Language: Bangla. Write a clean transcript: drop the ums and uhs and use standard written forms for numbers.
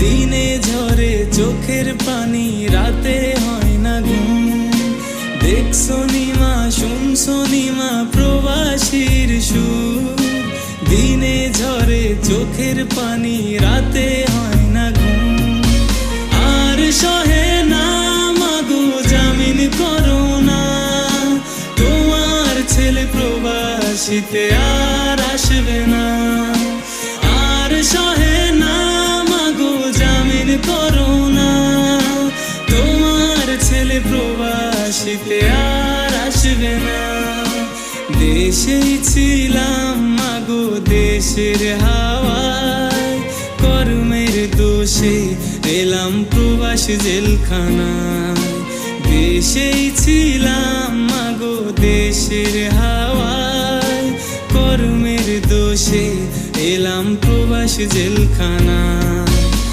দিনে ঝরে চোখের পানি, রাতে হয় না ঘুম। দেখছো নিমা, শুনছো নিমা, প্রবাসীর সুর। দিনে ঝরে চোখের পানি, রাতে হয় না ঘুম। আর সহে না মাগো জামিন করো না, তোমার ছেলে প্রবাসীতে আর আসবে না। আর সহে না মাগো জামিন করো না, তোমার ছেলে প্রবাসীতে আর আসবে না। দেশেই ছিলাম মাগো দেশের হাওয়ায়, কর্মের দোষে এলাম প্রবাস জেলখানায়। দেশেই ছিলাম মাগো দেশের হাওয়ায়, কর্মের দোষে এলাম প্রবাস জেলখানায়।